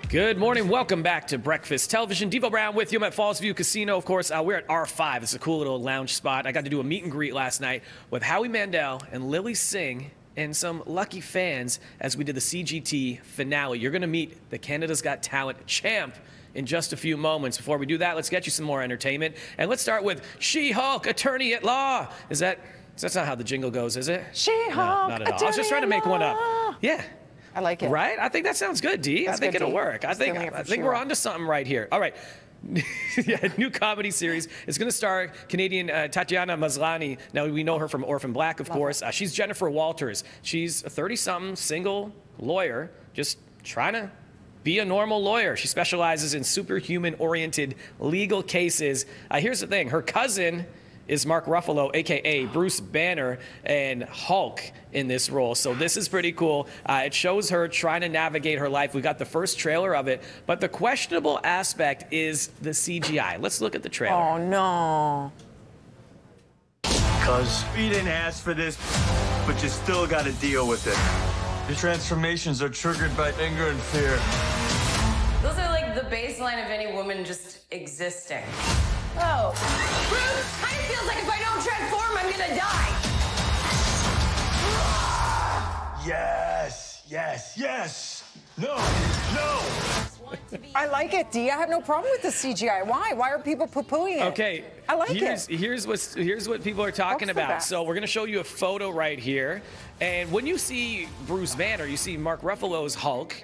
Good morning. Welcome back to Breakfast Television. Devo Brown with you. I'm at Falls View Casino, of course. We're at R5. It's a cool little lounge spot. I got to do a meet and greet last night with Howie Mandel and Lily Singh and some lucky fans as we did the CGT finale. You're going to meet the Canada's Got Talent champ in just a few moments. Before we do that, let's get you some more entertainment. And let's start with She-Hulk, attorney at law. That's not how the jingle goes, is it? She-Hulk, no, not at all. I was just trying to make one up. Yeah. I like it. Right? I think that sounds good, Dee. I think it'll work. I think we're onto something right here. All right. Yeah, new comedy series. It's going to star Canadian Tatiana Maslany. Now, we know her from Orphan Black, of course. She's Jennifer Walters. She's a 30-something single lawyer, just trying to be a normal lawyer. She specializes in superhuman-oriented legal cases. Here's the thing. Her cousin is Mark Ruffalo, a.k.a. Bruce Banner, and Hulk in this role. So this is pretty cool. It shows her trying to navigate her life. We got the first trailer of it, but the questionable aspect is the CGI. Let's look at the trailer. Oh, no. Cuz you didn't ask for this, but you still got to deal with it. Your transformations are triggered by anger and fear. Those are like the baseline of any woman just existing. Oh. Bruce, kind of feels like if I don't transform, I'm gonna die. Yes, yes, yes. No, no. I like it, Dee. I have no problem with the CGI. Why? Why are people poo-pooing it? Okay. I like it. Here's what people are talking about. So we're going to show you a photo right here. And when you see Bruce Banner, you see Mark Ruffalo's Hulk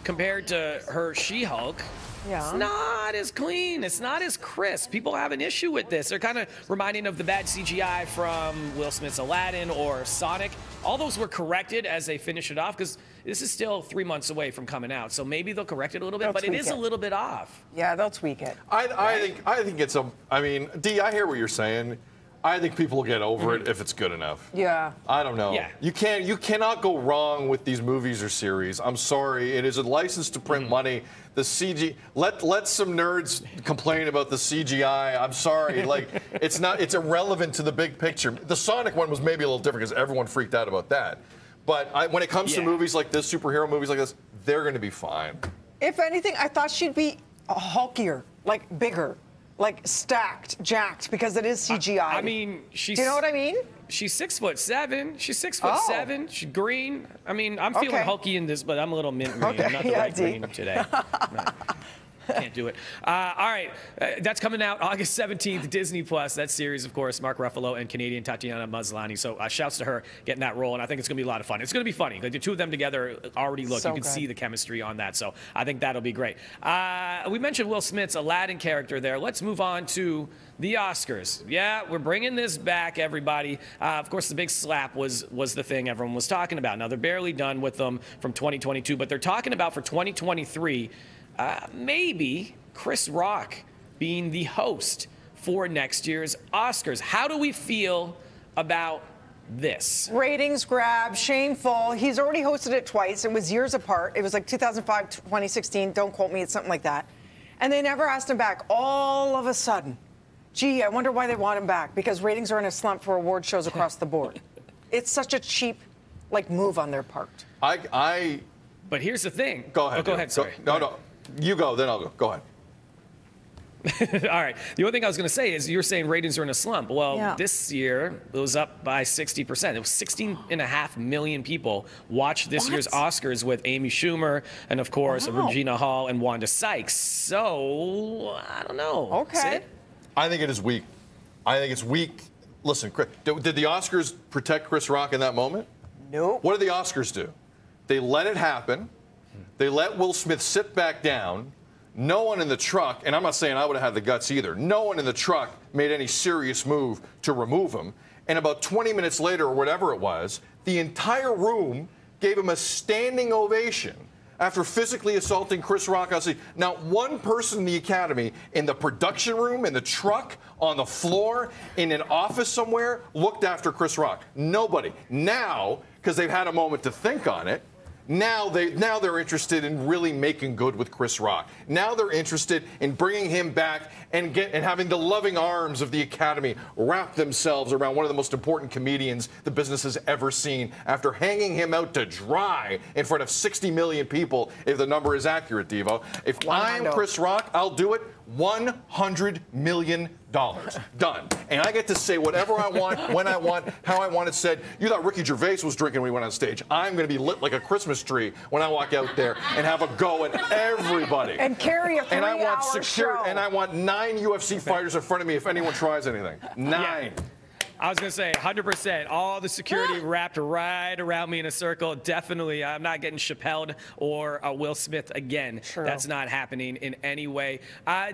compared to her She-Hulk. Yeah. It's not as clean. It's not as crisp. People have an issue with this. They're kind of reminding of the bad CGI from Will Smith's Aladdin or Sonic. All those were corrected as they finish it off because this is still 3 months away from coming out. So maybe they'll correct it a little bit, but it is a little bit off. Yeah, they'll tweak it. I think it's a. I mean, Dee, I hear what you're saying. I think people will get over it if it's good enough. Yeah. I don't know. Yeah. You cannot go wrong with these movies or series. I'm sorry. It is a license to print money. The CG. Let some nerds complain about the CGI. I'm sorry. Like it's irrelevant to the big picture. The Sonic one was maybe a little different because everyone freaked out about that. But when it comes to movies like this, superhero movies like this, they're going to be fine. If anything, I thought she'd be hulkier, like bigger. Like stacked, jacked, because it is CGI. I mean, she's. Do you know what I mean? She's 6'7". She's 6'7". She's green. I mean, I'm feeling hulky in this, but I'm a little mint green. I'm not the right green today. Can't do it. All right, that's coming out August 17th, Disney Plus. That series, of course, Mark Ruffalo and Canadian Tatiana Maslany. So shouts to her getting that role, and I think it's going to be a lot of fun. It's going to be funny. Like the two of them together already look. You can see the chemistry on that. So I think that'll be great. We mentioned Will Smith's Aladdin character there. Let's move on to the Oscars. Yeah, we're bringing this back, everybody. Of course, the big slap was the thing everyone was talking about. Now, they're barely done with them from 2022, but they're talking about for 2023, maybe Chris Rock being the host for next year's Oscars. How do we feel about this? Ratings grab, shameful. He's already hosted it twice. It was years apart. It was like 2005, 2016. Don't quote me. It's something like that. And they never asked him back. All of a sudden, gee, I wonder why they want him back. Because ratings are in a slump for award shows across the board. It's such a cheap, move on their part. But here's the thing. Go ahead. Oh, go ahead. Sorry. No. You go, then I'll go. Go ahead. All right. The only thing I was going to say is you're saying ratings are in a slump. Well, this year it was up by 60%. It was 16.5 million people watched this year's Oscars with Amy Schumer and, of course, Regina Hall and Wanda Sykes. So, I don't know. Okay. Sid? I think it is weak. I think it's weak. Listen, did the Oscars protect Chris Rock in that moment? Nope. What did the Oscars do? They let it happen. They let Will Smith sit back down. No one in the truck, and I'm not saying I would have had the guts either, no one in the truck made any serious move to remove him. And about 20 minutes later, or whatever it was, the entire room gave him a standing ovation after physically assaulting Chris Rock. Not one person in the Academy, in the production room, in the truck, on the floor, in an office somewhere, looked after Chris Rock. Nobody. Now, because they've had a moment to think on it, Now they're interested in really making good with Chris Rock. Now they're interested in bringing him back and having the loving arms of the Academy wrap themselves around one of the most important comedians the business has ever seen after hanging him out to dry in front of 60 million people, if the number is accurate, Devo. If I'm Chris Rock, I'll do it. $100 million. Done. And I get to say whatever I want, when I want, how I want it said. You thought Ricky Gervais was drinking when he went on stage. I'm going to be lit like a Christmas tree when I walk out there and have a go at everybody. And carry a 3-hour show. And I want 9 UFC fighters in front of me if anyone tries anything. 9. Yeah. I was going to say 100%. All the security wrapped right around me in a circle. Definitely, I'm not getting Chappelled or Will Smith again. True. That's not happening in any way.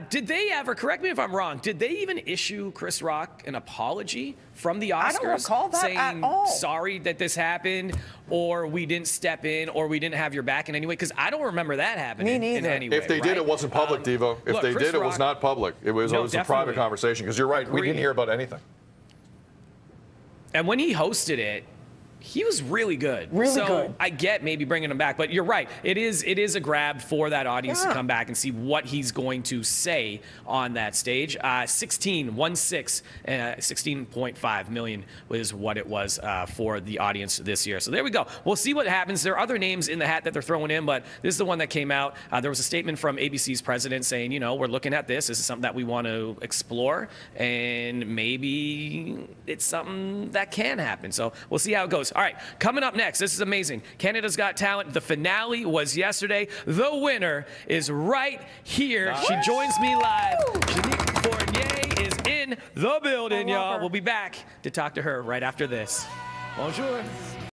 Did they ever, correct me if I'm wrong, did they even issue Chris Rock an apology from the Oscars? I don't recall that saying, at all. sorry that this happened, or we didn't step in, or we didn't have your back in any way? Because I don't remember that happening in any way. If they did, it wasn't public, Devo. If they did, it was not public. It was always a private conversation. Because you're right, we didn't hear about anything. And when he hosted it, he was really good. Really good. So I get maybe bringing him back, but you're right. It is a grab for that audience to come back and see what he's going to say on that stage. 16.5 million was what it was for the audience this year. So there we go. We'll see what happens. There are other names in the hat that they're throwing in, but this is the one that came out. There was a statement from ABC's president saying, you know, we're looking at this. This is something that we want to explore, and maybe it's something that can happen. So we'll see how it goes. All right, coming up next, this is amazing. Canada's Got Talent. The finale was yesterday. The winner is right here. Nice. She joins me live. Shanique Fournier is in the building, y'all. We'll be back to talk to her right after this. Bonjour.